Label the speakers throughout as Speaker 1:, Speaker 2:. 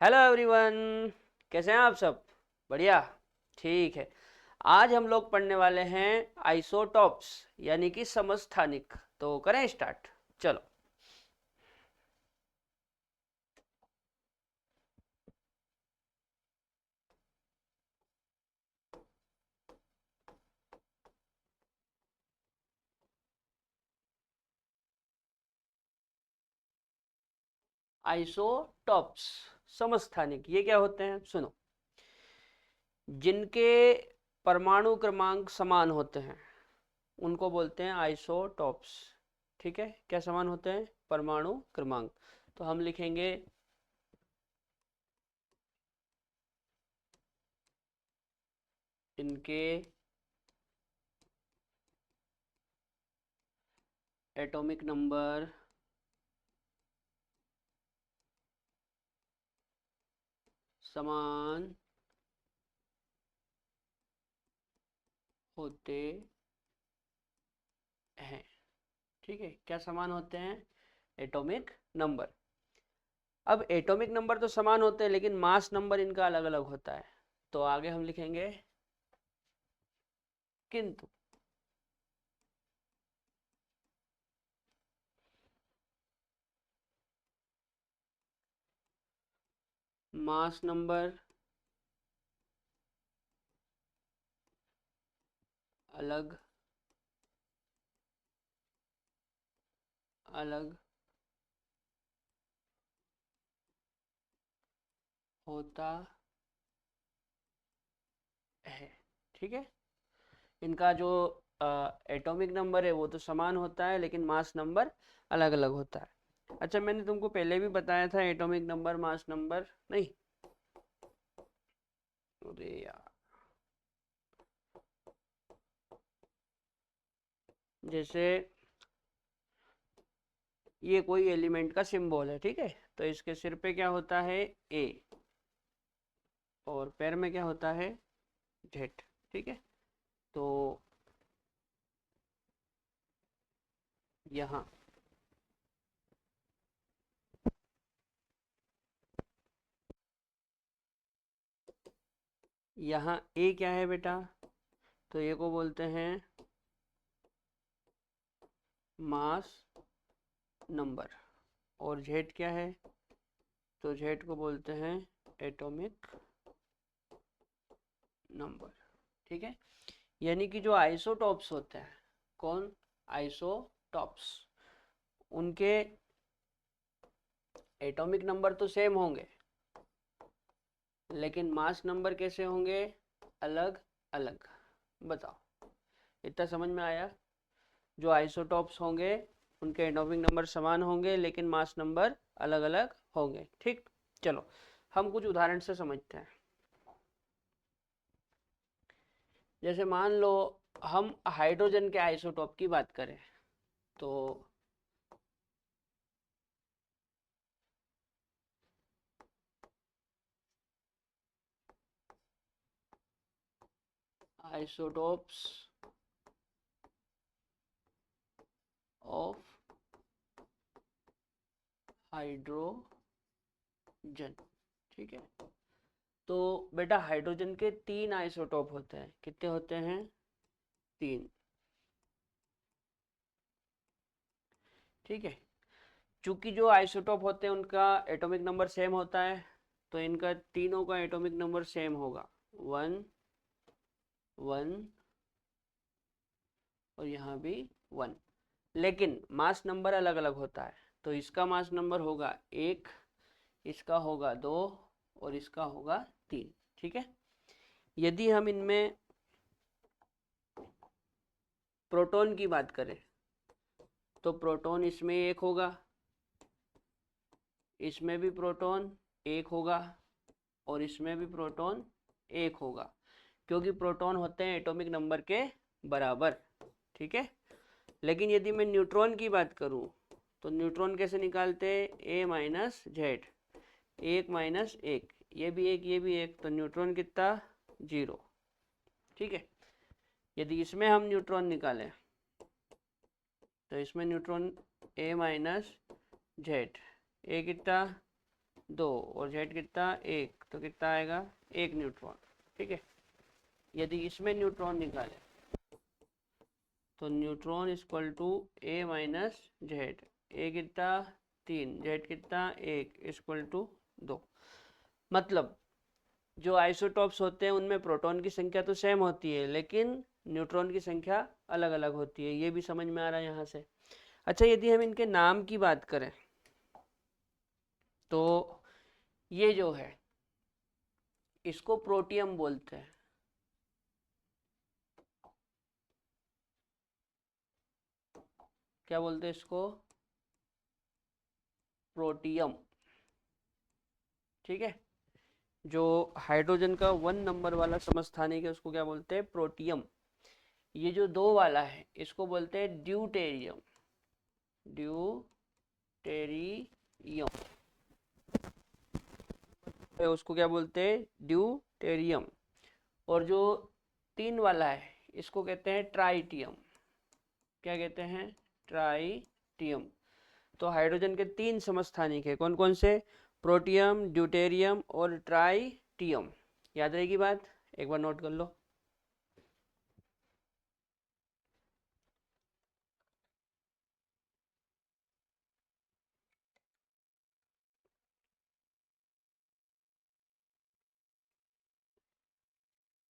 Speaker 1: Hello everyone. कैसे हैं आप सब? बढ़िया। ठीक है। आज हम लोग पढ़ने वाले हैं आइसोटॉप्स यानी कि समस्थानिक। तो करें स्टार्ट। चलो। आइसोटॉप्स समस्थानिक ये क्या होते हैं, सुनो। जिनके परमाणु क्रमांक समान होते हैं उनको बोलते हैं आइसोटॉप्स। ठीक है, क्या समान होते हैं? परमाणु क्रमांक। तो हम लिखेंगे इनके एटॉमिक नंबर समान होते हैं। ठीक है, क्या समान होते हैं? Atomic number. अब एटॉमिक नंबर तो समान होते हैं लेकिन मास नंबर इनका अलग अलग होता है। तो आगे हम लिखेंगे किंतु। मास नंबर अलग अलग होता है। ठीक है, इनका जो एटॉमिक नंबर है वो तो समान होता है लेकिन मास नंबर अलग अलग होता है। अच्छा, मैंने तुमको पहले भी बताया था एटॉमिक नंबर मास नंबर नहीं? अरे यार, जैसे ये कोई एलिमेंट का सिंबल है, ठीक है? तो इसके सिर पे क्या होता है? ए। और पैर में क्या होता है? जेड। ठीक है, तो यहाँ यहाँ ए क्या है बेटा? तो ये को बोलते हैं मास नंबर। और जेड क्या है? तो जेड को बोलते हैं एटॉमिक नंबर। ठीक है, यानी कि जो आइसोटॉप्स होते हैं, कौन? आइसोटॉप्स, उनके एटॉमिक नंबर तो सेम होंगे लेकिन मास नंबर कैसे होंगे? अलग अलग। बताओ, इतना समझ में आया? जो आइसोटॉप्स होंगे उनके एटॉमिक नंबर समान होंगे लेकिन मास नंबर अलग अलग होंगे। ठीक, चलो हम कुछ उदाहरण से समझते हैं। जैसे मान लो हम हाइड्रोजन के आइसोटॉप की बात करें तो आइसोटॉप्स ऑफ हाइड्रोजन। ठीक है, तो बेटा हाइड्रोजन के तीन आइसोटॉप होते हैं। कितने होते हैं? तीन। ठीक है, चूंकि जो आइसोटॉप होते हैं उनका एटॉमिक नंबर सेम होता है तो इनका तीनों का एटॉमिक नंबर सेम होगा। वन, वन और यहाँ भी वन। लेकिन मास नंबर अलग अलग होता है। तो इसका मास नंबर होगा एक, इसका होगा दो और इसका होगा तीन। ठीक है, यदि हम इनमें प्रोटॉन की बात करें तो प्रोटॉन इसमें एक होगा, इसमें भी प्रोटॉन एक होगा और इसमें भी प्रोटॉन एक होगा, क्योंकि प्रोटॉन होते हैं एटॉमिक नंबर के बराबर। ठीक है, लेकिन यदि मैं न्यूट्रॉन की बात करूं तो न्यूट्रॉन कैसे निकालते हैं? ए माइनस जेड, एक माइनस एक, ये भी एक ये भी एक, तो न्यूट्रॉन कितना? जीरो। ठीक है, यदि इसमें हम न्यूट्रॉन निकालें तो इसमें neutron A minus Z, A कितना? 2 और Z कितना 1, तो कितना आएगा 1 न्यूट्रॉन। ठीक है, यदि इसमें न्यूट्रॉन निकाले तो neutron equal to A minus Z. A कितना 3, जेड कितना 1 इक्वल टू 2। मतलब जो आइसोटॉप्स होते हैं उनमें प्रोटॉन की संख्या तो सेम होती है, लेकिन न्यूट्रॉन की संख्या अलग अलग होती है। ये भी समझ में आ रहा है यहाँ से। अच्छा, यदि हम इनके नाम की बात करें तो ये जो है इसको प्रोटियम बोलते हैं। क्या बोलते हैं इसको? प्रोटियम। ठीक है, जो हाइड्रोजन का 1 नंबर वाला समस्थानिक है उसको क्या बोलते हैं? प्रोटियम। ये जो 2 वाला है इसको बोलते हैं ड्यूटेरियम। ड्यूटेरियम उसको क्या बोलते हैं? ड्यूटेरियम। और जो 3 वाला है इसको कहते हैं ट्राइटियम। क्या कहते हैं? ट्राइटियम। तो हाइड्रोजन के 3 समस्थानिक है, कौन कौन से? प्रोटियम, ड्यूटेरियम और ट्राइटियम। याद रहेगी बात? एक बार नोट कर लो।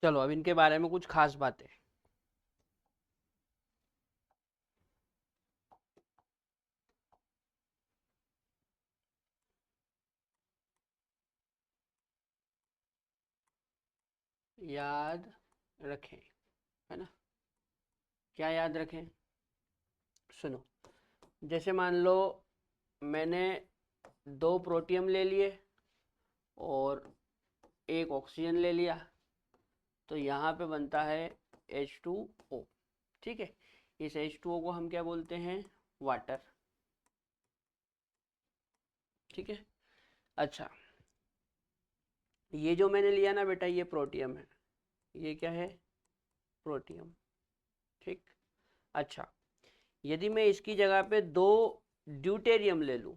Speaker 1: चलो अब इनके बारे में कुछ खास बातें। याद रखें, है ना? क्या याद रखें? सुनो, जैसे मान लो मैंने 2 प्रोटियम ले लिए और 1 ऑक्सीजन ले लिया, तो यहाँ पे बनता है H2O। ठीक है, इस H2O को हम क्या बोलते हैं? वाटर। ठीक है, अच्छा, ये जो मैंने लिया ना बेटा ये प्रोटियम है। ये क्या है? प्रोटियम। ठीक, अच्छा, यदि मैं इसकी जगह पे 2 ड्यूटेरियम ले लूँ,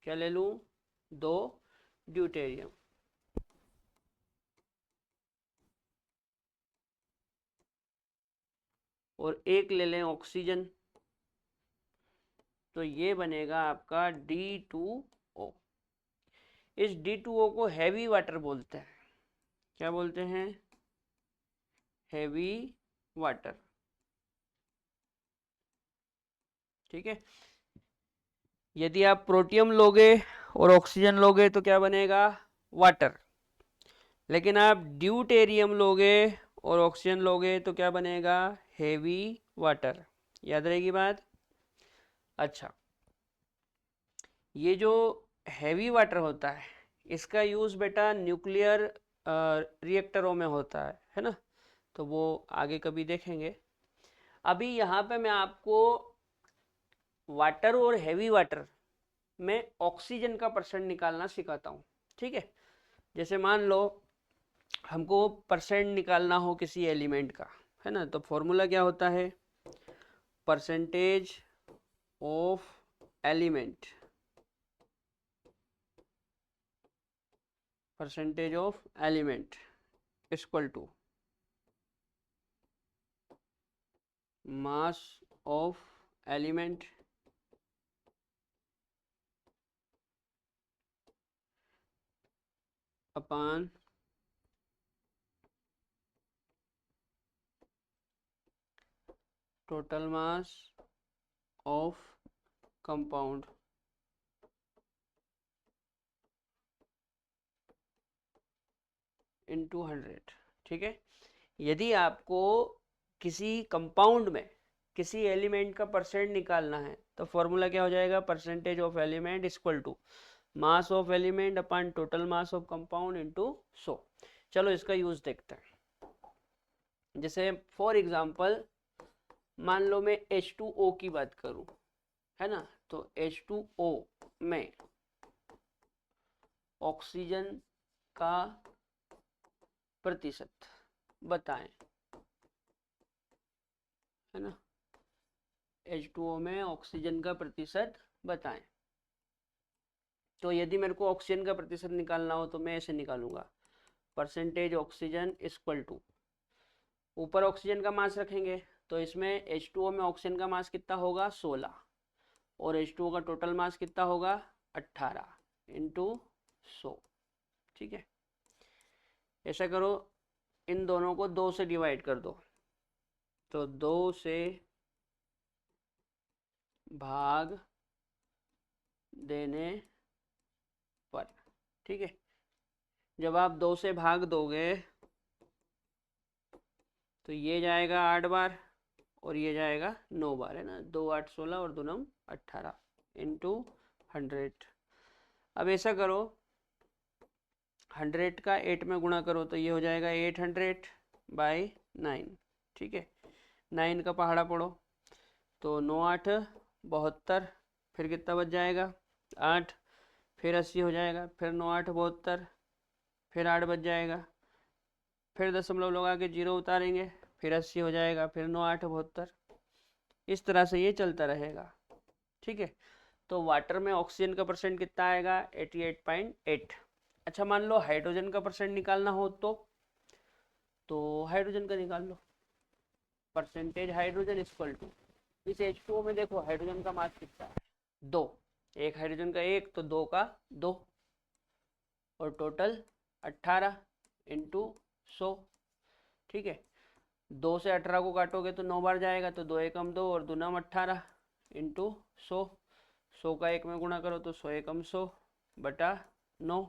Speaker 1: क्या ले लूँ? 2 ड्यूटेरियम। और 1 ले लें ऑक्सीजन, तो ये बनेगा आपका D2O। इस D2O को हैवी वाटर बोलते हैं। क्या बोलते हैं? Heavy water. ठीक है, यदि आप प्रोटियम लोगे और ऑक्सीजन लोगे तो क्या बनेगा? वाटर। लेकिन आप ड्यूटेरियम लोगे और ऑक्सीजन लोगे तो क्या बनेगा? Heavy water. याद रहेगी बात? अच्छा, ये जो हैवी वाटर होता है इसका यूज़ बेटा न्यूक्लियर रिएक्टरों में होता है ना? तो वो आगे कभी देखेंगे। अभी यहाँ पे मैं आपको वाटर और हैवी वाटर में ऑक्सीजन का परसेंट निकालना सिखाता हूँ। ठीक है, जैसे मान लो हमको परसेंट निकालना हो किसी एलिमेंट का, है ना? तो फॉर्मूला क्या होता है? Percentage of element. Percentage of element equal to mass of element upon total mass of compound into 100। ठीक है, यदि आपको किसी कंपाउंड में किसी एलिमेंट का परसेंट निकालना है तो फॉर्मूला क्या हो जाएगा? Percentage of element equal to mass of element upon total mass of compound into 100। चलो इसका यूज देखते हैं। जैसे फॉर एग्जांपल मान लो मैं H2O की बात करूं, है ना? तो H2O में ऑक्सीजन का प्रतिशत बताएं, है ना? H2O में ऑक्सीजन का प्रतिशत बताएं। तो यदि मेरे को ऑक्सीजन का प्रतिशत निकालना हो तो मैं ऐसे निकालूंगा, परसेंटेज ऑक्सीजन इक्वल टू, ऊपर ऑक्सीजन का मास रखेंगे तो इसमें H2O में ऑक्सीजन का मास कितना होगा 16, और H2O का टोटल मास कितना होगा 18 इंटू 100। ठीक है, ऐसा करो, इन दोनों को 2 से डिवाइड कर दो, तो 2 से भाग देने पर, ठीक है, जब आप 2 से भाग दोगे तो ये जाएगा 8 बार और ये जाएगा 9 बार, है ना, 2 8 16 और 2 9 18 इंटू 100। अब ऐसा करो, 100 का 8 में गुणा करो तो ये हो जाएगा 800 बाई 9। ठीक है, 9 का पहाड़ा पढ़ो तो 9 8 72, फिर कितना बच जाएगा 8, फिर 80 हो जाएगा, फिर 9 8 72, फिर 8 बच जाएगा, फिर दशमलव लगा के 0 उतारेंगे, फिर 80 हो जाएगा, फिर 9 8 72। इस तरह से ये चलता रहेगा। ठीक है, तो वाटर में ऑक्सीजन का परसेंट कितना आएगा 88.8। अच्छा, मान लो हाइड्रोजन का परसेंट निकालना हो तो हाइड्रोजन का निकाल लो, परसेंटेज हाइड्रोजन इक्वल टू, इस H2O में देखो हाइड्रोजन का मास कितना है 2, एक हाइड्रोजन का 1 तो 2 का 2, और टोटल 18 इंटू 100। ठीक है, 2 से 18 को काटोगे तो 9 बार जाएगा, तो 2 एकम 2 और 2 9 18 इंटू 100। 100 का 1 में गुणा करो तो 100 एकम 100 बटा 9।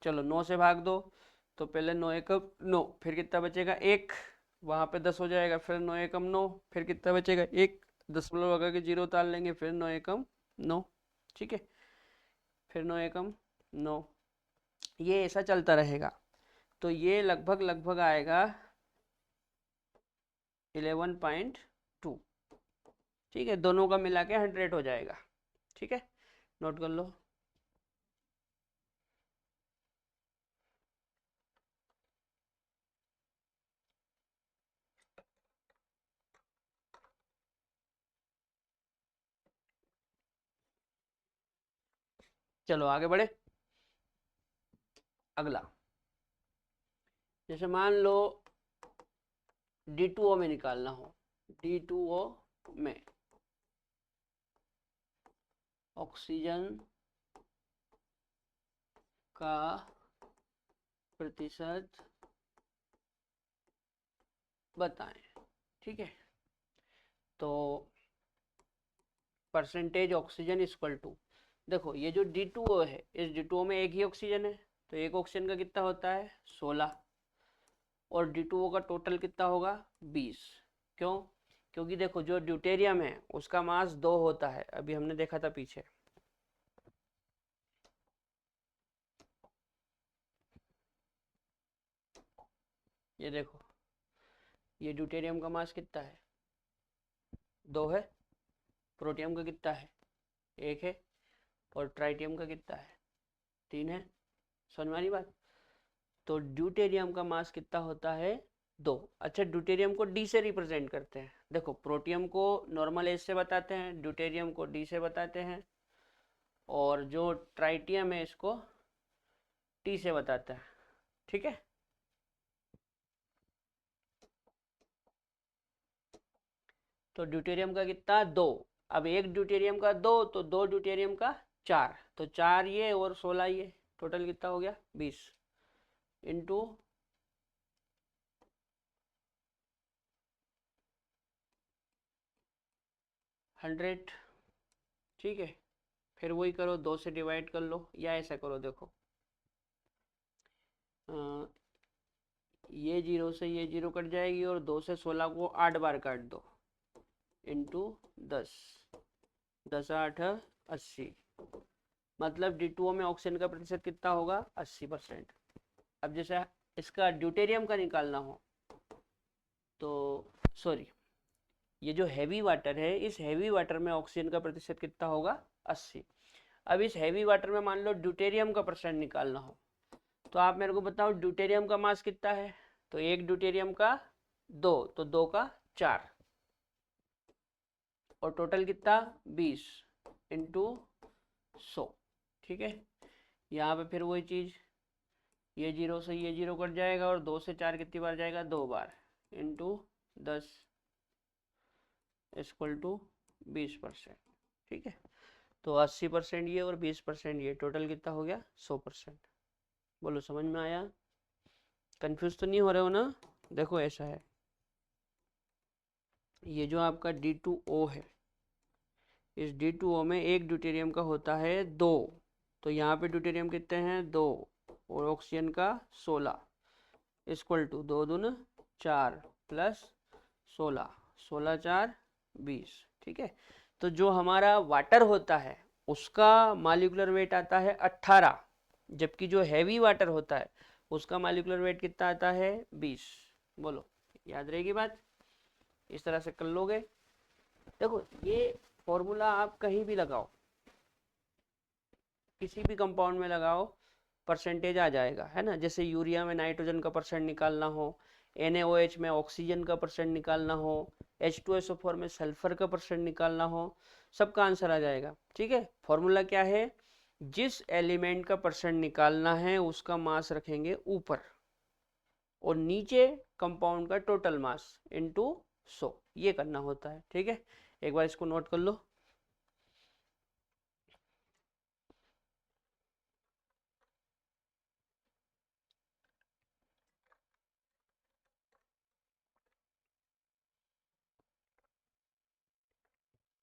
Speaker 1: चलो 9 से भाग दो तो पहले 9 एकम 9, फिर कितना बचेगा 1, वहाँ पे 10 हो जाएगा, फिर 9 एकम 9, फिर कितना बचेगा 1, दशमलव लगा के 0 उतार लेंगे, फिर 9 एकम 9। ठीक है, फिर 9 एकम 9, ये ऐसा चलता रहेगा। तो ये लगभग लगभग आएगा 11.2। ठीक है, दोनों का मिला के 100 हो जाएगा। ठीक है, नोट कर लो। चलो आगे बढ़े। अगला, जैसे मान लो D2O में निकालना हो, D2O में ऑक्सीजन का प्रतिशत बताएं। ठीक है, तो परसेंटेज ऑक्सीजन इक्वल टू, देखो ये जो D2O है, इस D2O में एक ही ऑक्सीजन है, तो एक ऑक्सीजन का कितना होता है 16, और D2O का टोटल कितना होगा 20। क्यों? क्योंकि देखो जो ड्यूटेरियम है उसका मास 2 होता है, अभी हमने देखा था पीछे। ये देखो, ये ड्यूटेरियम का मास कितना है 2 है, प्रोटियम का कितना है 1 है, और ट्राइटियम का कितना है 3 है। समझ में आ रही बात? तो ड्यूटेरियम का मास कितना होता है 2। अच्छा, ड्यूटेरियम को डी से रिप्रेजेंट करते हैं। देखो, प्रोटियम को नॉर्मल एज से बताते हैं, ड्यूटेरियम को डी से बताते हैं, और जो ट्राइटियम है इसको टी से बताता है। ठीक है, तो ड्यूटेरियम का कितना 2, अब एक ड्यूटेरियम का 2 तो 2 ड्यूटेरियम का 4, तो 4 ये और 16 ये, टोटल कितना हो गया 20 इंटू 100। ठीक है, फिर वही करो, 2 से डिवाइड कर लो, या ऐसा करो, देखो ये 0 से ये 0 कट जाएगी, और 2 से 16 को 8 बार काट दो इंटू 10, 10 8 80, मतलब D2O में ऑक्सीजन का प्रतिशत कितना होगा 80%। अब जैसे इसका ड्यूटेरियम का निकालना हो तो, सॉरी, ये जो हैवी वाटर है, इस हैवी वाटर में ऑक्सीजन का प्रतिशत कितना होगा 80। अब इस हैवी वाटर में मान लो ड्यूटेरियम का परसेंट निकालना हो, तो आप मेरे को बताओ ड्यूटेरियम का मास कितना है, तो एक ड्यूटेरियम का 2 तो 2 का 4, और टोटल कितना 20 इंटू 100। ठीक है, यहाँ पे फिर वही चीज़, ये 0 से ये 0 कट जाएगा और 2 से 4 कितनी बार जाएगा, 2 बार, इंटू 10 इक्वल टू 20%। ठीक है, तो 80% ये और 20% ये, टोटल कितना हो गया, 100%। बोलो समझ में आया? कंफ्यूज तो नहीं हो रहे हो ना? देखो ऐसा है, ये जो आपका D2O है, इस D2O में एक ड्यूटेरियम का होता है 2, तो यहाँ पे ड्यूटेरियम कितने हैं, 2, और ऑक्सीजन का 16, इक्वल टू 2 दूनी 4 प्लस 16, 16 4 20। ठीक है, तो जो हमारा वाटर होता है उसका मॉलिक्यूलर वेट आता है 18, जबकि जो हैवी वाटर होता है उसका मॉलिक्यूलर वेट कितना आता है, 20। बोलो याद रहेगी बात? इस तरह से कर लोगे। देखो ये फॉर्मूला आप कहीं भी लगाओ, किसी भी कंपाउंड में लगाओ, परसेंटेज आ जाएगा, है ना। जैसे यूरिया में नाइट्रोजन का परसेंट निकालना हो, NaOH में ऑक्सीजन का परसेंट निकालना हो, H2SO4 में सल्फर का परसेंट निकालना हो, सबका आंसर आ जाएगा। ठीक है, फॉर्मूला क्या है, जिस एलिमेंट का परसेंट निकालना है उसका मास रखेंगे ऊपर और नीचे कंपाउंड का टोटल मास इनटू 100, ये करना होता है। ठीक है, एक बार इसको नोट कर लो।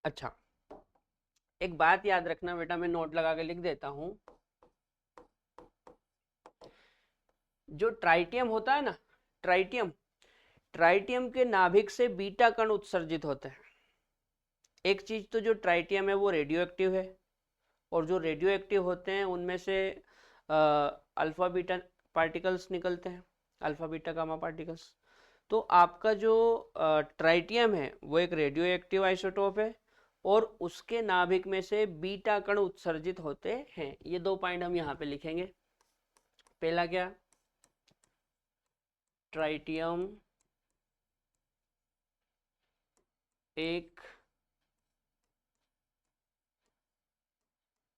Speaker 1: अच्छा, एक बात याद रखना बेटा, मैं नोट लगा के लिख देता हूं, जो ट्राइटियम होता है ना, ट्राइटियम, ट्राइटियम के नाभिक से बीटा कण उत्सर्जित होते हैं। एक चीज तो जो ट्राइटियम है वो रेडियो एक्टिव है, और जो रेडियो एक्टिव होते हैं उनमें से अल्फा बीटा पार्टिकल्स निकलते हैं, अल्फा बीटा गामा पार्टिकल्स। तो आपका जो ट्राइटियम है वो एक रेडियो एक्टिव आइसोटोप है, और उसके नाभिक में से बीटा कण उत्सर्जित होते हैं। ये 2 पॉइंट हम यहाँ पे लिखेंगे। पहला क्या, ट्राइटियम एक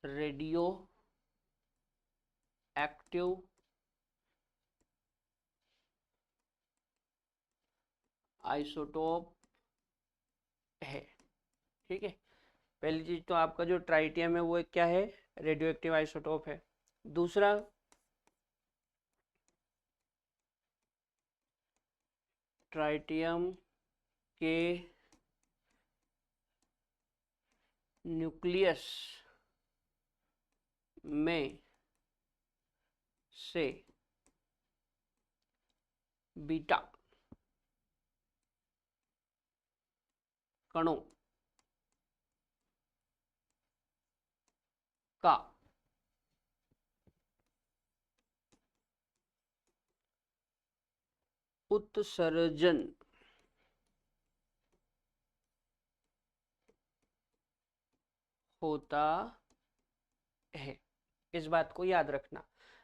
Speaker 1: रेडियो एक्टिव आइसोटोप है। ठीक है, पहली चीज तो आपका जो ट्राइटियम है वो एक क्या है, रेडियो एक्टिव आइसोटोप है। दूसरा, ट्राइटियम के न्यूक्लियस में से बीटा कणों का उत्सर्जन होता है। इस बात को याद रखना,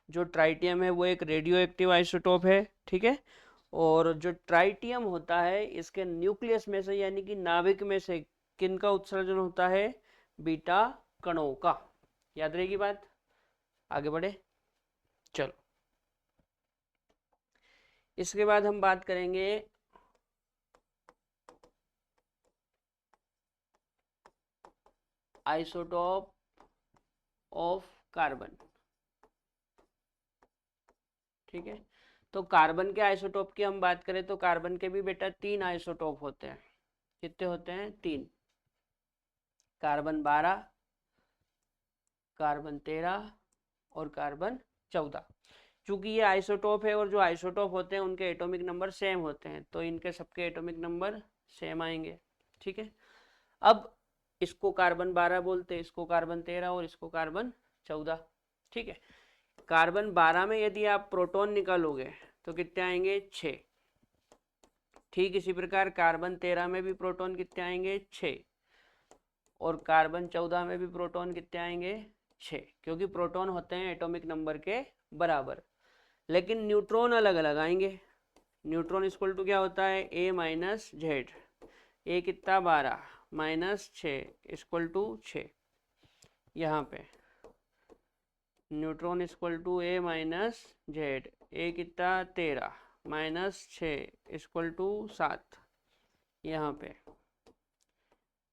Speaker 1: जो ट्राइटियम है वो एक रेडियो एक्टिव आइसोटोप है। ठीक है, और जो ट्राइटियम होता है इसके न्यूक्लियस में से यानी कि नाभिक में से किन का उत्सर्जन होता है, बीटा कणों का। याद रहेगी बात? आगे बढ़े, चलो। इसके बाद हम बात करेंगे आइसोटोप ऑफ कार्बन। ठीक है, तो कार्बन के आइसोटोप की हम बात करें तो कार्बन के भी बेटा 3 आइसोटोप होते हैं। कितने होते हैं, 3। कार्बन 12, कार्बन 13 और कार्बन 14। चूंकि ये आइसोटोप है और जो आइसोटोप होते हैं उनके एटॉमिक नंबर सेम होते हैं, तो इनके सबके एटॉमिक नंबर सेम आएंगे। ठीक है, अब इसको कार्बन 12 बोलते हैं, इसको कार्बन 13 और इसको कार्बन 14। ठीक है, कार्बन 12 में यदि आप प्रोटॉन निकालोगे तो कितने आएंगे, 6। ठीक इसी प्रकार कार्बन 13 में भी प्रोटॉन कितने आएंगे, 6, और कार्बन 14 में भी प्रोटॉन कितने आएंगे, 6, क्योंकि प्रोटॉन होते हैं एटॉमिक नंबर के बराबर। लेकिन न्यूट्रॉन अलग अलग आएंगे। न्यूट्रॉन इक्वल टू क्या होता है, A माइनस जेड, ए कितना 12 माइनस 6 इक्वल टू 6। यहाँ पे neutron equal to A minus Z, A कितना 13 माइनस 6 इक्वल टू 7, यहाँ पे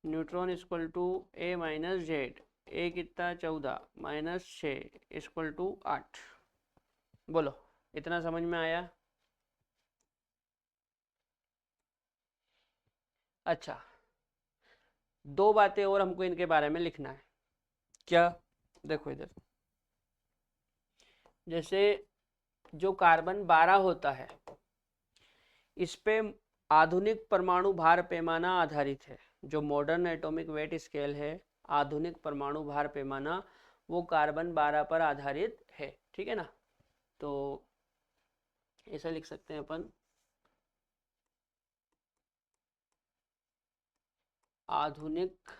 Speaker 1: neutron equal to A minus Z, A कितना 14 माइनस 6 इक्वल टू 8। बोलो इतना समझ में आया? अच्छा, दो बातें और हमको इनके बारे में लिखना है। क्या? देखो इधर, जैसे जो कार्बन 12 होता है इस पे आधुनिक परमाणु भार पैमाना आधारित है। जो मॉडर्न एटॉमिक वेट स्केल है, आधुनिक परमाणु भार पैमाना, वो कार्बन 12 पर आधारित है। ठीक है ना? तो ऐसा लिख सकते हैं अपन, आधुनिक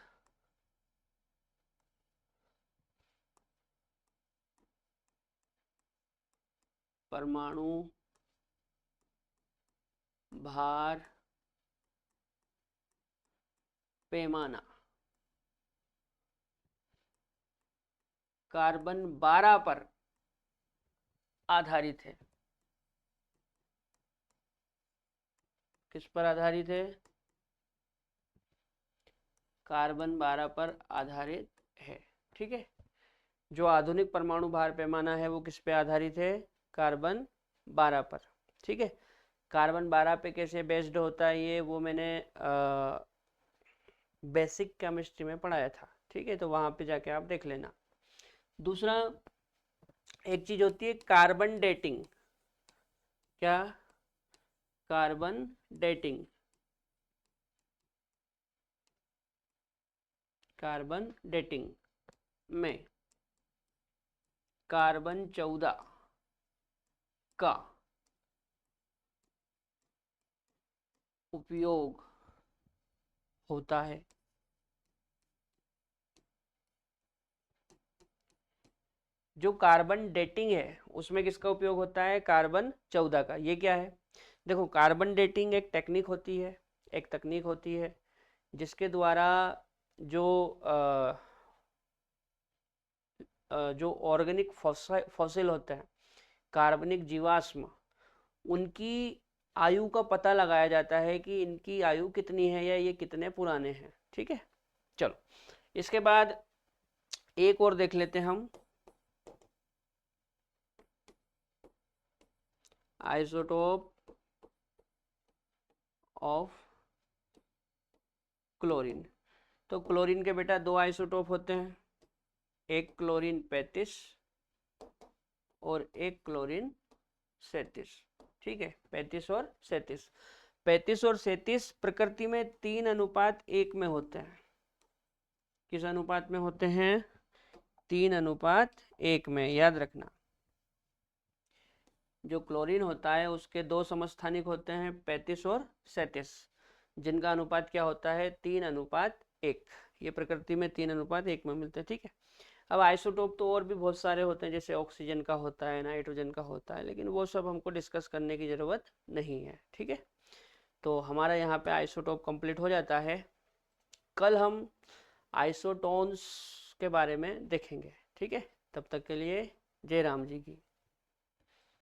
Speaker 1: परमाणु भार पैमाना कार्बन 12 पर आधारित है। किस पर आधारित है? कार्बन 12 पर आधारित है। ठीक है? जो आधुनिक परमाणु भार पैमाना है वो किस पे आधारित है? कार्बन 12 पर। ठीक है? कार्बन 12 पे कैसे बेस्ड होता है ये, वो मैंने बेसिक केमिस्ट्री में पढ़ाया था। ठीक है? तो वहां पे जाके आप देख लेना। दूसरा एक चीज होती है कार्बन डेटिंग। क्या? Carbon dating. कार्बन डेटिंग में कार्बन 14 का उपयोग होता है। जो कार्बन डेटिंग है उसमें किसका उपयोग होता है? कार्बन 14 का। ये क्या है? देखो, कार्बन डेटिंग एक टेक्निक होती है, एक तकनीक होती है जिसके द्वारा जो जो ऑर्गेनिक फॉसिल होते हैं, कार्बनिक जीवाश्म, उनकी आयु का पता लगाया जाता है कि इनकी आयु कितनी है या ये कितने पुराने हैं। ठीक है? चलो, इसके बाद एक और देख लेते हैं हम, आइसोटोप ऑफ क्लोरीन। तो क्लोरीन के बेटा दो आइसोटोप होते हैं, एक क्लोरीन 35 और एक क्लोरीन 37। ठीक है? 35 और 37। 35 और 37 प्रकृति में 3:1 में होते हैं। किस अनुपात में होते हैं? 3:1 में। याद रखना, जो क्लोरीन होता है उसके दो समस्थानिक होते हैं 35 और 37, जिनका अनुपात क्या होता है? 3:1। ये प्रकृति में 3:1 में मिलते हैं। ठीक है? अब आइसोटोप तो और भी बहुत सारे होते हैं, जैसे ऑक्सीजन का होता है, नाइट्रोजन का होता है, लेकिन वो सब हमको डिस्कस करने की ज़रूरत नहीं है। ठीक है? तो हमारा यहाँ पे आइसोटोप कंप्लीट हो जाता है। कल हम आइसोटोन्स के बारे में देखेंगे। ठीक है? तब तक के लिए जय राम जी की।